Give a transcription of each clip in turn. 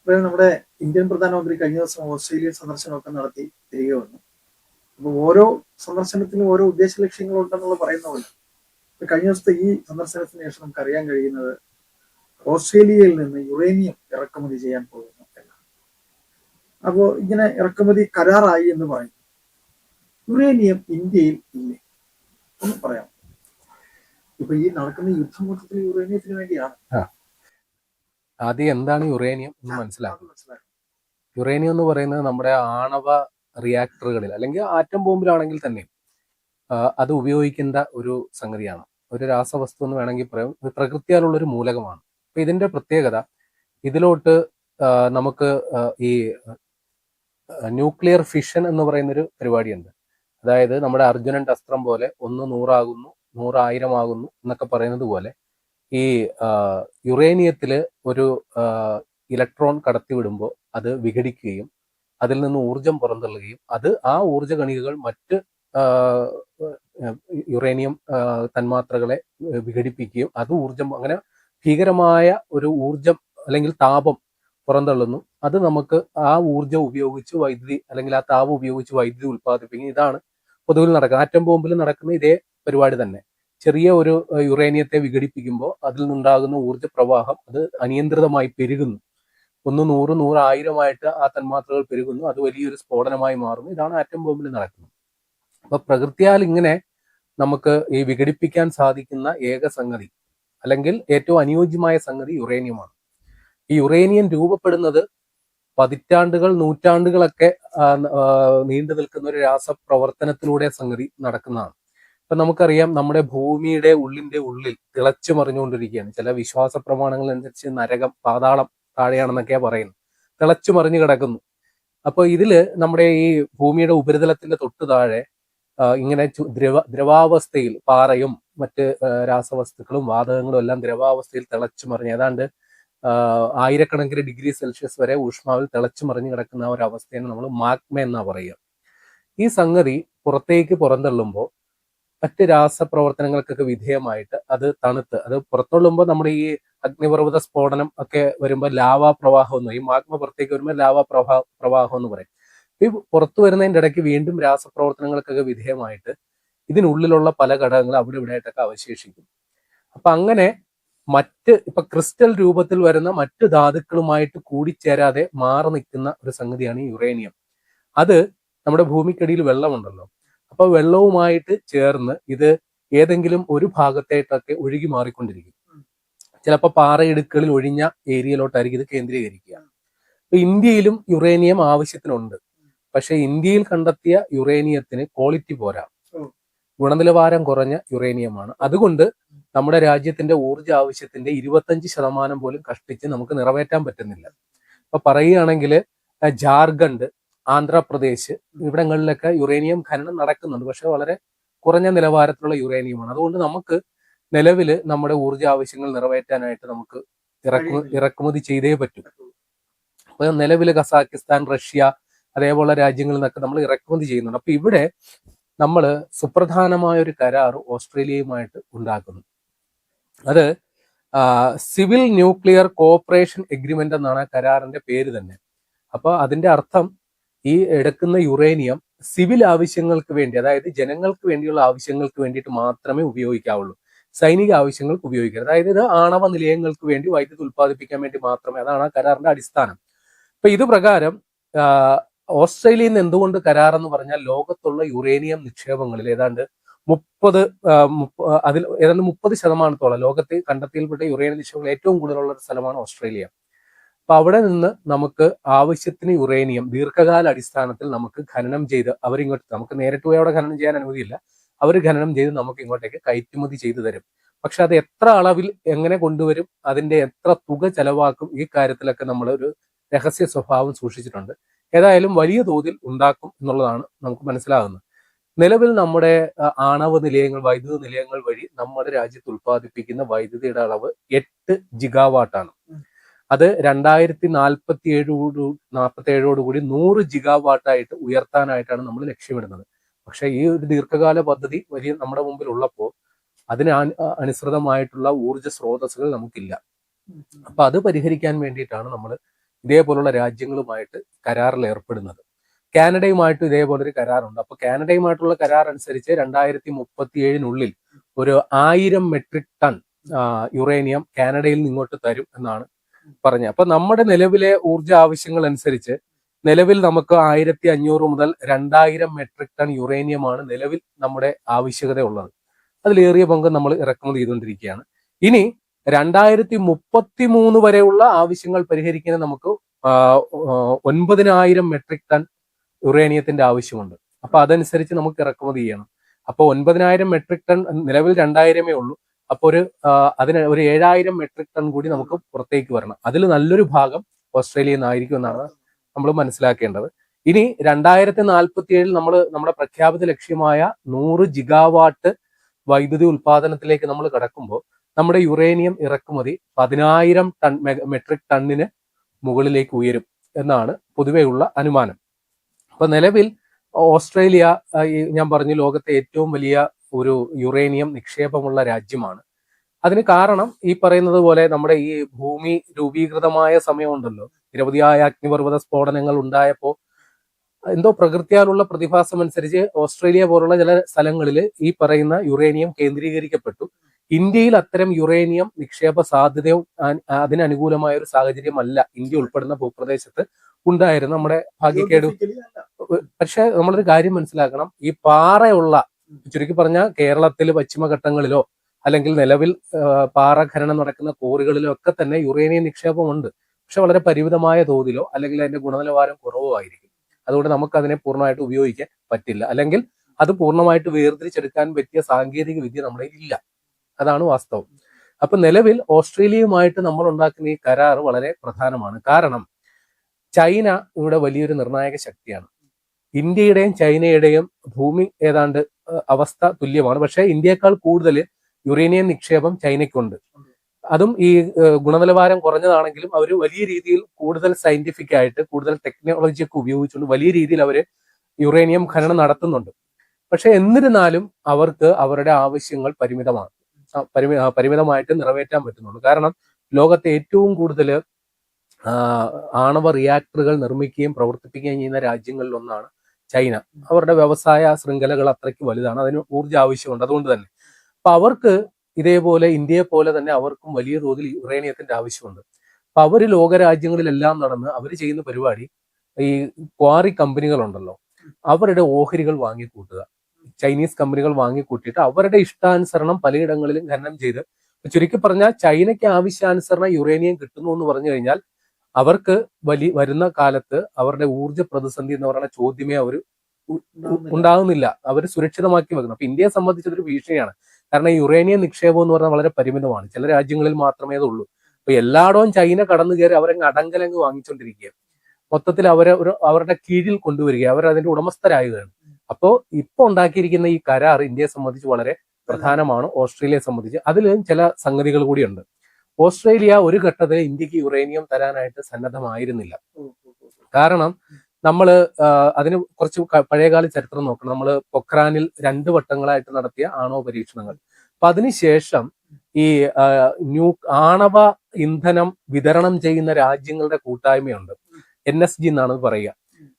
ഇപ്പോൾ നമ്മുടെ ഇന്ത്യൻ പ്രധാനമന്ത്രി കഴിഞ്ഞ ദിവസം ഓസ്ട്രേലിയൻ സന്ദർശനമൊക്കെ നടത്തി തിരികെ വന്നു. അപ്പോൾ ഓരോ സന്ദർശനത്തിനും ഓരോ ഉദ്ദേശ ലക്ഷ്യങ്ങളുണ്ടെന്നുള്ള പറയുന്ന പോലെ കഴിഞ്ഞ ദിവസത്തെ ഈ സന്ദർശനത്തിന് ശേഷം നമുക്ക് അറിയാൻ കഴിയുന്നത് ഓസ്ട്രേലിയയിൽ നിന്ന് യുറേനിയം ഇറക്കുമതി ചെയ്യാൻ പോകുന്നു എന്നാണ്. അപ്പോൾ ഇങ്ങനെ ഇറക്കുമതി കരാറായി എന്ന് പറയും. യുറേനിയം ഇന്ത്യയിൽ ഇല്ലേ ഒന്ന് പറയാം. ഇപ്പൊ ഈ നടക്കുന്ന യുദ്ധം മൊത്തത്തിൽ യുറേനിയത്തിന് വേണ്ടിയാണ്. ആദ്യം എന്താണ് യുറേനിയം എന്ന് മനസ്സിലാക്കും. യുറേനിയം എന്ന് പറയുന്നത് നമ്മുടെ ആണവ റിയാക്ടറുകളിൽ അല്ലെങ്കിൽ ആറ്റം ബോംബിലാണെങ്കിൽ തന്നെ അത് ഉപയോഗിക്കേണ്ട ഒരു സംഗതിയാണ്. ഒരു രാസവസ്തു എന്ന് വേണമെങ്കിൽ പറയാം. പ്രകൃതിയാലുള്ള ഒരു മൂലകമാണ്. അപ്പൊ ഇതിന്റെ പ്രത്യേകത, ഇതിലോട്ട് നമുക്ക് ഈ ന്യൂക്ലിയർ ഫിഷൻ എന്ന് പറയുന്നൊരു പരിപാടിയുണ്ട്. അതായത് നമ്മുടെ അർജുനന്റെ അസ്ത്രം പോലെ 1 100 100 1000 എന്നൊക്കെ പറയുന്നത് പോലെ ഈ യുറേനിയത്തിൽ ഒരു ഇലക്ട്രോൺ കടത്തിവിടുമ്പോൾ അത് വിഘടിക്കുകയും അതിൽ നിന്ന് ഊർജം പുറന്തള്ളുകയും ആ ഊർജ കണികകൾ മറ്റ് യുറേനിയം തന്മാത്രകളെ വിഘടിപ്പിക്കുകയും അത് ഊർജം അങ്ങനെ ഭീകരമായ ഒരു ഊർജം അല്ലെങ്കിൽ താപം പുറന്തള്ളുന്നു. അത് നമുക്ക് ആ ഊർജം ഉപയോഗിച്ച് വൈദ്യുതി അല്ലെങ്കിൽ ആ താപം ഉപയോഗിച്ച് വൈദ്യുതി ഉൽപ്പാദിപ്പിക്കും. ഇതാണ് പൊതുവിൽ നടക്കുന്നത്. ആറ്റം ബോംബിൽ നടക്കുന്ന ഇതേ പരിപാടി തന്നെ. ചെറിയ ഒരു യുറേനിയത്തെ വിഘടിപ്പിക്കുമ്പോൾ അതിൽ നിന്നുണ്ടാകുന്ന ഊർജ്ജ പ്രവാഹം അത് അനിയന്ത്രിതമായി പെരുകുന്നു. 1 100 100 1000 ആ തന്മാത്രകൾ പെരുകുന്നു. അത് വലിയൊരു സ്ഫോടനമായി മാറുന്നു. ഇതാണ് ആറ്റം ബോംബിൽ നടക്കുന്നത്. അപ്പൊ പ്രകൃതിയാൽ ഇങ്ങനെ നമുക്ക് ഈ വിഘടിപ്പിക്കാൻ സാധിക്കുന്ന ഏക സംഗതി അല്ലെങ്കിൽ ഏറ്റവും അനുയോജ്യമായ സംഗതി യുറേനിയമാണ്. ഈ യുറേനിയം രൂപപ്പെടുന്നത് പതിറ്റാണ്ടുകൾ നൂറ്റാണ്ടുകളൊക്കെ നീണ്ടു നിൽക്കുന്ന ഒരു രാസപ്രവർത്തനത്തിലൂടെ സംഗതി നടക്കുന്നതാണ്. ഇപ്പൊ നമുക്കറിയാം, നമ്മുടെ ഭൂമിയുടെ ഉള്ളിൽ തിളച്ചു മറിഞ്ഞുകൊണ്ടിരിക്കുകയാണ്. ചില വിശ്വാസ പ്രമാണങ്ങൾ അനുസരിച്ച് നരകം, പാതാളം താഴെയാണെന്നൊക്കെയാ പറയുന്നത്. തിളച്ചു മറിഞ്ഞു കിടക്കുന്നു. അപ്പൊ ഇതില് നമ്മുടെ ഈ ഭൂമിയുടെ ഉപരിതലത്തിന്റെ തൊട്ടു താഴെ ഇങ്ങനെ ദ്രവാവസ്ഥയിൽ പാറയും മറ്റ് രാസവസ്തുക്കളും വാതകങ്ങളും എല്ലാം ദ്രവാവസ്ഥയിൽ തിളച്ചു മറിഞ്ഞ് ഏതാണ്ട് ആയിരക്കണക്കിന് ഡിഗ്രി സെൽഷ്യസ് വരെ ഊഷ്മാവിൽ തിളച്ചു മറിഞ്ഞു കിടക്കുന്ന ഒരു അവസ്ഥയാണ് നമ്മൾ മാഗ്മ എന്നാ പറയുക. ഈ സംഗതി പുറത്തേക്ക് പുറന്തള്ളുമ്പോൾ മറ്റ് രാസപ്രവർത്തനങ്ങൾക്കൊക്കെ വിധേയമായിട്ട് അത് തണുത്ത് അത് പുറത്തുള്ളുമ്പോൾ നമ്മുടെ ഈ അഗ്നിപർവ്വത സ്ഫോടനം ഒക്കെ വരുമ്പോൾ ലാവാ പ്രവാഹം എന്ന്, ഈ മാഗ്മ പുറത്തേക്ക് വരുമ്പോൾ ലാവാ പ്രവാഹം എന്ന് പറയും. ഈ പുറത്തു വരുന്നതിൻ്റെ ഇടയ്ക്ക് വീണ്ടും രാസപ്രവർത്തനങ്ങൾക്കൊക്കെ വിധേയമായിട്ട് ഇതിനുള്ളിലുള്ള പല ഘടകങ്ങൾ അവിടെ ഇവിടെ ആയിട്ടൊക്കെ അവശേഷിക്കും. അപ്പൊ അങ്ങനെ ഇപ്പൊ ക്രിസ്റ്റൽ രൂപത്തിൽ വരുന്ന മറ്റു ധാതുക്കളുമായിട്ട് കൂടിച്ചേരാതെ മാറി നിൽക്കുന്ന ഒരു സംഗതിയാണ് ഈ യുറേനിയം. അത് നമ്മുടെ ഭൂമിക്കടിയിൽ വെള്ളമുണ്ടല്ലോ, അപ്പൊ വെള്ളവുമായിട്ട് ചേർന്ന് ഇത് ഏതെങ്കിലും ഒരു ഭാഗത്തായിട്ടൊക്കെ ഒഴുകി മാറിക്കൊണ്ടിരിക്കും. ചിലപ്പോൾ പാറയിടുക്കുകളിൽ ഒഴിഞ്ഞ ഏരിയയിലോട്ടായിരിക്കും ഇത് കേന്ദ്രീകരിക്കുക. ഇപ്പൊ ഇന്ത്യയിലും യുറേനിയം ആവശ്യത്തിനുണ്ട്. പക്ഷെ ഇന്ത്യയിൽ കണ്ടെത്തിയ യുറേനിയത്തിന് ക്വാളിറ്റി പോരാ, ഗുണനിലവാരം കുറഞ്ഞ യുറേനിയമാണ്. അതുകൊണ്ട് നമ്മുടെ രാജ്യത്തിന്റെ ഊർജ ആവശ്യത്തിന്റെ 25% പോലും കഷ്ടിച്ച് നമുക്ക് നിറവേറ്റാൻ പറ്റുന്നില്ല. ഇപ്പൊ പറയുകയാണെങ്കിൽ ജാർഖണ്ഡ്, ആന്ധ്രാപ്രദേശ് ഇവിടങ്ങളിലൊക്കെ യുറേനിയം ഖനനം നടക്കുന്നുണ്ട്. പക്ഷെ വളരെ കുറഞ്ഞ നിലവാരത്തിലുള്ള യുറേനിയമാണ്. അതുകൊണ്ട് നമുക്ക് നിലവിൽ നമ്മുടെ ഊർജ ആവശ്യങ്ങൾ നിറവേറ്റാനായിട്ട് നമുക്ക് ഇറക്കുമതി ചെയ്തേ പറ്റൂ. അപ്പൊ നിലവിൽ കസാക്കിസ്ഥാൻ, റഷ്യ അതേപോലെ രാജ്യങ്ങളിൽ നിന്നൊക്കെ നമ്മൾ ഇറക്കുമതി ചെയ്യുന്നുണ്ട്. അപ്പൊ ഇവിടെ നമ്മൾ സുപ്രധാനമായ ഒരു കരാർ ഓസ്ട്രേലിയയുമായിട്ട് ഉണ്ടാക്കുന്നു. അത് സിവിൽ ന്യൂക്ലിയർ കോഓപ്പറേഷൻ എഗ്രിമെന്റ് എന്നാണ് കരാറിന്റെ പേര് തന്നെ. അപ്പൊ അതിന്റെ അർത്ഥം ഈ എടുക്കുന്ന യുറേനിയം സിവിൽ ആവശ്യങ്ങൾക്ക് വേണ്ടി, അതായത് ജനങ്ങൾക്ക് വേണ്ടിയുള്ള ആവശ്യങ്ങൾക്ക് വേണ്ടിയിട്ട് മാത്രമേ ഉപയോഗിക്കാവുള്ളൂ. സൈനിക ആവശ്യങ്ങൾക്ക് ഉപയോഗിക്കരുത്. അതായത് ഇത് ആണവ നിലയങ്ങൾക്ക് വേണ്ടി വൈദ്യുതി ഉൽപ്പാദിപ്പിക്കാൻ വേണ്ടി മാത്രമേ. അതാണ് ആ കരാറിന്റെ അടിസ്ഥാനം. അപ്പൊ ഇത് പ്രകാരം ഓസ്ട്രേലിയയിൽ നിന്ന് എന്തുകൊണ്ട് കരാർ എന്ന് പറഞ്ഞാൽ ലോകത്തുള്ള യുറേനിയം നിക്ഷേപങ്ങളിൽ ഏതാണ്ട് 30% ലോകത്തെ കണ്ടെത്തിയൽപ്പെട്ട യുറേനിയം നിക്ഷേപങ്ങൾ ഏറ്റവും കൂടുതലുള്ള ഒരു സ്ഥലമാണ് ഓസ്ട്രേലിയ. അപ്പൊ അവിടെ നിന്ന് നമുക്ക് ആവശ്യത്തിന് യുറേനിയം ദീർഘകാല അടിസ്ഥാനത്തിൽ നമുക്ക് ഖനനം ചെയ്ത് അവരിങ്ങോട്ട്, നമുക്ക് നേരിട്ട് പോയി അവിടെ ഖനനം ചെയ്യാൻ അനുമതിയില്ല, അവർ ഖനനം ചെയ്ത് നമുക്ക് ഇങ്ങോട്ടേക്ക് കയറ്റുമതി ചെയ്തു തരും. പക്ഷെ അത് എത്ര അളവിൽ എങ്ങനെ കൊണ്ടുവരും, അതിന്റെ എത്ര തുക ചെലവാക്കും, ഈ കാര്യത്തിലൊക്കെ നമ്മൾ ഒരു രഹസ്യ സ്വഭാവം സൂക്ഷിച്ചിട്ടുണ്ട്. ഏതായാലും വലിയ തോതിൽ ഉണ്ടാക്കും എന്നുള്ളതാണ് നമുക്ക് മനസ്സിലാകുന്നത്. നിലവിൽ നമ്മുടെ ആണവ നിലയങ്ങൾ, വൈദ്യുത നിലയങ്ങൾ വഴി നമ്മുടെ രാജ്യത്ത് ഉൽപ്പാദിപ്പിക്കുന്ന വൈദ്യുതിയുടെ അളവ് 8 ജിഗാവാട്ടാണ്. അത് 2047 100 ജിഗാവാട്ടായിട്ട് ഉയർത്താനായിട്ടാണ് നമ്മൾ ലക്ഷ്യമിടുന്നത്. പക്ഷെ ഈ ഒരു ദീർഘകാല പദ്ധതി വലിയ നമ്മുടെ മുമ്പിൽ ഉള്ളപ്പോൾ അതിന് അനുസൃതമായിട്ടുള്ള ഊർജ്ജ സ്രോതസ്സുകൾ നമുക്കില്ല. അപ്പൊ അത് പരിഹരിക്കാൻ വേണ്ടിയിട്ടാണ് നമ്മൾ ഇതേപോലുള്ള രാജ്യങ്ങളുമായിട്ട് കരാറിൽ ഏർപ്പെടുന്നത്. കാനഡയുമായിട്ടും ഇതേപോലൊരു കരാറുണ്ട്. അപ്പൊ കാനഡയുമായിട്ടുള്ള കരാർ അനുസരിച്ച് 2037 ഒരു 1000 മെട്രിക് ടൺ യുറേനിയം കാനഡയിൽ നിന്ന് ഇങ്ങോട്ട് തരും എന്നാണ് പറഞ്ഞത്. അപ്പൊ നമ്മുടെ നിലവിലെ ഊർജ്ജ ആവശ്യങ്ങൾ അനുസരിച്ച് നിലവിൽ നമുക്ക് 1500 മുതൽ 2000 മെട്രിക് ടൺ യുറേനിയമാണ് നിലവിൽ നമ്മുടെ ആവശ്യകത ഉള്ളത്. അതിലേറിയ പങ്ക് നമ്മൾ ഇറക്കുമതി ചെയ്തുകൊണ്ടിരിക്കുകയാണ്. ഇനി 2033 വരെയുള്ള ആവശ്യങ്ങൾ പരിഹരിക്കാൻ നമുക്ക് 9000 മെട്രിക് ടൺ യുറേനിയത്തിന്റെ ആവശ്യമുണ്ട്. അപ്പൊ അതനുസരിച്ച് നമുക്ക് ഇറക്കുമതി ചെയ്യണം. അപ്പൊ 9000 മെട്രിക് ടൺ, നിലവിൽ 2000 ഉള്ളൂ. അപ്പൊ അതിന് ഒരു 7000 മെട്രിക് ടൺ കൂടി നമുക്ക് പുറത്തേക്ക് വരണം. അതിൽ നല്ലൊരു ഭാഗം ഓസ്ട്രേലിയയിൽ നിന്നായിരിക്കും എന്നാണ് നമ്മൾ മനസ്സിലാക്കേണ്ടത്. ഇനി 2047 നമ്മുടെ പ്രഖ്യാപിത ലക്ഷ്യമായ 100 ജിഗാവാട്ട് വൈദ്യുതി ഉൽപാദനത്തിലേക്ക് നമ്മൾ കടക്കുമ്പോൾ നമ്മുടെ യുറേനിയം ഇറക്കുമതി 10,000 ടൺ മെട്രിക് ടണ്ണിന് മുകളിലേക്ക് ഉയരും എന്നാണ് പൊതുവെയുള്ള അനുമാനം. അപ്പൊ നിലവിൽ ഓസ്ട്രേലിയ ഞാൻ പറഞ്ഞു ലോകത്തെ ഏറ്റവും വലിയ ഒരു യുറേനിയം നിക്ഷേപമുള്ള രാജ്യമാണ്. അതിന് കാരണം ഈ പറയുന്നത് പോലെ നമ്മുടെ ഈ ഭൂമി രൂപീകൃതമായ സമയമുണ്ടല്ലോ, നിരവധിയായ അഗ്നിപർവ്വത സ്ഫോടനങ്ങൾ ഉണ്ടായപ്പോൾ എന്തോ പ്രകൃത്യാലുള്ള പ്രതിഭാസം അനുസരിച്ച് ഓസ്ട്രേലിയ പോലുള്ള ചില സ്ഥലങ്ങളിൽ ഈ പറയുന്ന യുറേനിയം കേന്ദ്രീകരിക്കപ്പെട്ടു. ഇന്ത്യയിൽ അത്തരം യുറേനിയം നിക്ഷേപ സാധ്യതയും അതിനനുകൂലമായ ഒരു സാഹചര്യമല്ല ഇന്ത്യ ഉൾപ്പെടുന്ന ഭൂപ്രദേശത്ത് ഉണ്ടായിരുന്നു. നമ്മുടെ ഭാഗ്യക്കേട്. പക്ഷെ നമ്മളൊരു കാര്യം മനസ്സിലാക്കണം, ഈ പാറയുള്ള, ചുരുക്കി പറഞ്ഞാൽ കേരളത്തിൽ പശ്ചിമഘട്ടങ്ങളിലോ അല്ലെങ്കിൽ നിലവിൽ പാറ ഖനനം നടക്കുന്ന കോറികളിലോ ഒക്കെ തന്നെ യുറേനിയം നിക്ഷേപമുണ്ട്. പക്ഷെ വളരെ പരിമിതമായ തോതിലോ അല്ലെങ്കിൽ അതിന്റെ ഗുണനിലവാരം കുറവോ ആയിരിക്കും. അതുകൊണ്ട് നമുക്ക് അതിനെ പൂർണ്ണമായിട്ട് ഉപയോഗിക്കാൻ പറ്റില്ല, അല്ലെങ്കിൽ അത് പൂർണ്ണമായിട്ട് വേർതിരിച്ചെടുക്കാൻ പറ്റിയ സാങ്കേതിക വിദ്യ നമ്മുടെ ഇല്ല. അതാണ് വാസ്തവം. അപ്പൊ നിലവിൽ ഓസ്ട്രേലിയയുമായിട്ട് നമ്മൾ ഉണ്ടാക്കുന്ന ഈ കരാർ വളരെ പ്രധാനമാണ്. കാരണം ചൈന ഇവിടെ വലിയൊരു നിർണായക ശക്തിയാണ്. ഇന്ത്യയുടെയും ചൈനയുടെയും ഭൂമി ഏതാണ്ട് അവസ്ഥ തുല്യമാണ്. പക്ഷേ ഇന്ത്യയെക്കാൾ കൂടുതൽ യുറേനിയം നിക്ഷേപം ചൈനയ്ക്കുണ്ട്. അതും ഈ ഗുണനിലവാരം കുറഞ്ഞതാണെങ്കിലും അവർ വലിയ രീതിയിൽ കൂടുതൽ സയന്റിഫിക് ആയിട്ട് കൂടുതൽ ടെക്നോളജി ഒക്കെ ഉപയോഗിച്ചുകൊണ്ട് വലിയ രീതിയിൽ അവർ യുറേനിയം ഖനനം നടത്തുന്നുണ്ട്. പക്ഷെ എന്നിരുന്നാലും അവർക്ക് അവരുടെ ആവശ്യങ്ങൾ പരിമിതമായിട്ട് നിറവേറ്റാൻ പറ്റുന്നുള്ളൂ. കാരണം ലോകത്തെ ഏറ്റവും കൂടുതൽ ആണവ റിയാക്ടറുകൾ നിർമ്മിക്കുകയും പ്രവർത്തിപ്പിക്കുകയും ചെയ്യുന്ന രാജ്യങ്ങളിൽ ഒന്നാണ് ചൈന. അവരുടെ വ്യവസായ ശൃംഖലകൾ അത്രയ്ക്ക് വലുതാണ്, അതിന് ഊർജ്ജ ആവശ്യമുണ്ട്. അതുകൊണ്ട് തന്നെ അപ്പൊ അവർക്ക് ഇതേപോലെ ഇന്ത്യയെ പോലെ തന്നെ അവർക്കും വലിയ തോതിൽ യുറേനിയത്തിന്റെ ആവശ്യമുണ്ട്. അപ്പൊ അവര് ലോകരാജ്യങ്ങളിലെല്ലാം നടന്ന് അവർ ചെയ്യുന്ന പരിപാടി, ഈ ക്വാറി കമ്പനികളുണ്ടല്ലോ, അവരുടെ ഓഹരികൾ വാങ്ങിക്കൂട്ടുക. ചൈനീസ് കമ്പനികൾ വാങ്ങിക്കൂട്ടിയിട്ട് അവരുടെ ഇഷ്ടാനുസരണം പലയിടങ്ങളിലും ഖനനം ചെയ്ത്, ചുരുക്കി പറഞ്ഞാൽ ചൈനയ്ക്ക് ആവശ്യാനുസരണം യുറേനിയം കിട്ടുന്നു എന്ന് പറഞ്ഞു കഴിഞ്ഞാൽ അവർക്ക് വരുന്ന കാലത്ത് അവരുടെ ഊർജ്ജ പ്രതിസന്ധി എന്ന് പറയുന്ന ചോദ്യമേ അവർ ഉണ്ടാകുന്നില്ല. അവർ സുരക്ഷിതമാക്കി വെക്കണം. അപ്പൊ ഇന്ത്യയെ സംബന്ധിച്ചതൊരു ഭീഷണിയാണ്. കാരണം യുറേനിയം നിക്ഷേപം എന്ന് പറഞ്ഞാൽ വളരെ പരിമിതമാണ്, ചില രാജ്യങ്ങളിൽ മാത്രമേ അതുള്ളൂ. അപ്പൊ എല്ലായിടവും ചൈന കടന്നു കയറി അവരങ്ങ് അടങ്കലങ്ങ് വാങ്ങിച്ചുകൊണ്ടിരിക്കുക, മൊത്തത്തിൽ അവരുടെ കീഴിൽ കൊണ്ടുവരിക, അവരതിന്റെ ഉടമസ്ഥരാകുകയാണ്. അപ്പോൾ ഇപ്പൊ ഉണ്ടാക്കിയിരിക്കുന്ന ഈ കരാർ ഇന്ത്യയെ സംബന്ധിച്ച് വളരെ പ്രധാനമാണ്. ഓസ്ട്രേലിയയെ സംബന്ധിച്ച് അതിലും ചില സംഗതികൾ കൂടിയുണ്ട്. ഓസ്ട്രേലിയ ഒരു ഘട്ടത്തിൽ ഇന്ത്യക്ക് യുറേനിയം തരാനായിട്ട് സന്നദ്ധമായിരുന്നില്ല. കാരണം അതിന് കുറച്ച് പഴയകാല ചരിത്രം നോക്കണം. നമ്മൾ പൊഖ്രാനിൽ 2 വട്ടങ്ങളായിട്ട് നടത്തിയ ആണവ പരീക്ഷണങ്ങൾ. അപ്പൊ അതിനുശേഷം ഈ ആണവ ഇന്ധനം വിതരണം ചെയ്യുന്ന രാജ്യങ്ങളുടെ കൂട്ടായ്മയുണ്ട്, NSG എന്നാണ് പറയുക.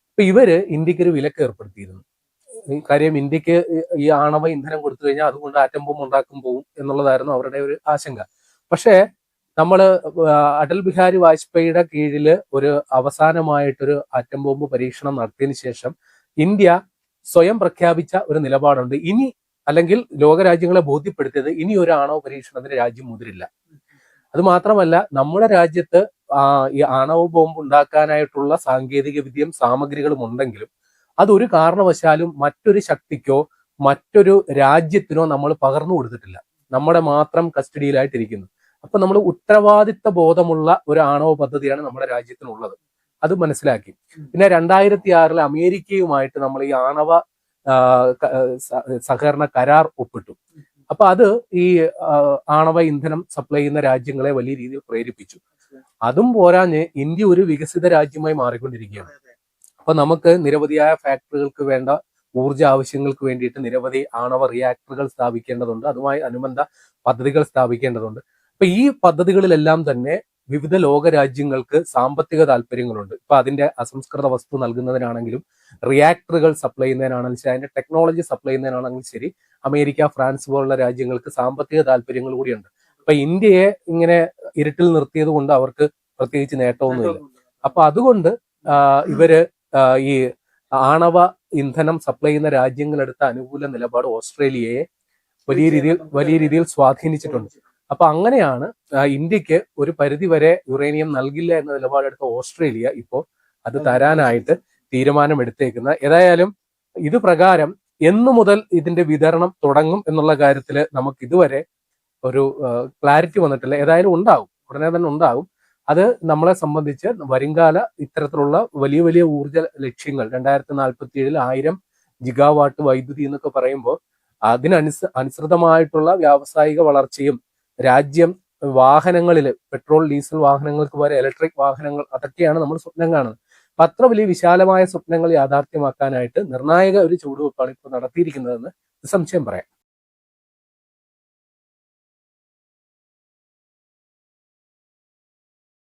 അപ്പൊ ഇവര് ഇന്ത്യക്ക് ഒരു വിലക്ക് ഏർപ്പെടുത്തിയിരുന്നു. കാര്യം ഇന്ത്യക്ക് ഈ ആണവ ഇന്ധനം കൊടുത്തു കഴിഞ്ഞാൽ അതുകൊണ്ട് ആറ്റം ബോംബ് ഉണ്ടാക്കും പോകും എന്നുള്ളതായിരുന്നു അവരുടെ ഒരു ആശങ്ക. പക്ഷേ അടൽ ബിഹാരി വാജ്പേയിയുടെ കീഴില് ഒരു അവസാനമായിട്ടൊരു ആറ്റം ബോംബ് പരീക്ഷണം നടത്തിയതിനു ശേഷം ഇന്ത്യ സ്വയം പ്രഖ്യാപിച്ച ഒരു നിലപാടുണ്ട്. ഇനി, അല്ലെങ്കിൽ ലോകരാജ്യങ്ങളെ ബോധ്യപ്പെടുത്തിയത്, ഇനി ഒരു ആണവ പരീക്ഷണത്തിന് രാജ്യം മുതിരില്ല. അത് മാത്രമല്ല, നമ്മുടെ രാജ്യത്ത് ഈ ആണവ ബോംബ് ഉണ്ടാക്കാനായിട്ടുള്ള സാങ്കേതിക വിദ്യയും സാമഗ്രികളും ഉണ്ടെങ്കിലും അതൊരു കാരണവശാലും മറ്റൊരു ശക്തിക്കോ മറ്റൊരു രാജ്യത്തിനോ നമ്മൾ പകർന്നു കൊടുത്തിട്ടില്ല. നമ്മുടെ മാത്രം കസ്റ്റഡിയിലായിട്ടിരിക്കുന്നു. അപ്പൊ നമ്മൾ ഉത്തരവാദിത്ത ബോധമുള്ള ഒരു ആണവ പദ്ധതിയാണ് നമ്മുടെ രാജ്യത്തിനുള്ളത്. അത് മനസ്സിലാക്കി. പിന്നെ 2006 അമേരിക്കയുമായിട്ട് നമ്മൾ ഈ ആണവ സഹകരണ കരാർ ഒപ്പിട്ടു. അപ്പൊ അത് ഈ ആണവ ഇന്ധനം സപ്ലൈ ചെയ്യുന്ന രാജ്യങ്ങളെ വലിയ രീതിയിൽ പ്രേരിപ്പിച്ചു. അതും പോരാഞ്ഞ് ഇന്ത്യ ഒരു വികസിത രാജ്യമായി മാറിക്കൊണ്ടിരിക്കുകയാണ്. അപ്പൊ നമുക്ക് നിരവധിയായ ഫാക്ടറികൾക്ക് വേണ്ട ഊർജ്ജ ആവശ്യങ്ങൾക്ക് വേണ്ടിയിട്ട് നിരവധി ആണവ റിയാക്ടറുകൾ സ്ഥാപിക്കേണ്ടതുണ്ട്. അതുമായി അനുബന്ധ പദ്ധതികൾ സ്ഥാപിക്കേണ്ടതുണ്ട്. അപ്പൊ ഈ പദ്ധതികളിലെല്ലാം തന്നെ വിവിധ ലോക രാജ്യങ്ങൾക്ക് സാമ്പത്തിക താല്പര്യങ്ങളുണ്ട്. ഇപ്പൊ അതിന്റെ അസംസ്കൃത വസ്തു നൽകുന്നതിനാണെങ്കിലും റിയാക്ടറുകൾ സപ്ലൈ ചെയ്യുന്നതിനാണെങ്കിലും ശരി, അതിന്റെ ടെക്നോളജി സപ്ലൈ ചെയ്യുന്നതിനാണെങ്കിലും ശരി, അമേരിക്ക, ഫ്രാൻസ് പോലുള്ള രാജ്യങ്ങൾക്ക് സാമ്പത്തിക താല്പര്യങ്ങൾ കൂടിയുണ്ട്. അപ്പൊ ഇന്ത്യയെ ഇങ്ങനെ ഇരുട്ടിൽ നിർത്തിയത് കൊണ്ട് അവർക്ക് പ്രത്യേകിച്ച് നേട്ടമൊന്നുമില്ല. അപ്പൊ അതുകൊണ്ട് ഇവര് ഈ ആണവ ഇന്ധനം സപ്ലൈ ചെയ്യുന്ന രാജ്യങ്ങളെടുത്ത അനുകൂല നിലപാട് ഓസ്ട്രേലിയയെ വലിയ രീതിയിൽ സ്വാധീനിച്ചിട്ടുണ്ട്. അപ്പൊ അങ്ങനെയാണ് ഇന്ത്യക്ക് ഒരു പരിധിവരെ യുറേനിയം നൽകില്ല എന്ന നിലപാടെടുത്ത ഓസ്ട്രേലിയ ഇപ്പോൾ അത് തരാനായിട്ട് തീരുമാനമെടുത്തേക്കുന്നത്. ഏതായാലും ഇത് പ്രകാരം എന്നു മുതൽ ഇതിന്റെ വിതരണം തുടങ്ങും എന്നുള്ള കാര്യത്തിൽ നമുക്ക് ഇതുവരെ ഒരു ക്ലാരിറ്റി വന്നിട്ടില്ല. ഏതായാലും ഉണ്ടാകും, ഉടനെ തന്നെ ഉണ്ടാകും. അത് നമ്മളെ സംബന്ധിച്ച് വരുംകാല ഇത്തരത്തിലുള്ള വലിയ വലിയ ഊർജ ലക്ഷ്യങ്ങൾ 2047 1000 ജിഗാവാട്ട് വൈദ്യുതി എന്നൊക്കെ പറയുമ്പോൾ അനുസൃതമായിട്ടുള്ള വ്യാവസായിക വളർച്ചയും രാജ്യം വാഹനങ്ങളിൽ പെട്രോൾ ഡീസൽ വാഹനങ്ങൾക്ക് വരെ ഇലക്ട്രിക് വാഹനങ്ങൾ, അതൊക്കെയാണ് നമ്മൾ സ്വപ്നം കാണുന്നത്. അപ്പൊ അത്ര വലിയ വിശാലമായ സ്വപ്നങ്ങൾ യാഥാർത്ഥ്യമാക്കാനായിട്ട് നിർണായക ഒരു ചുവടുവെപ്പാണ് ഇപ്പോൾ നടത്തിയിരിക്കുന്നതെന്ന് സംശയം പറയാം.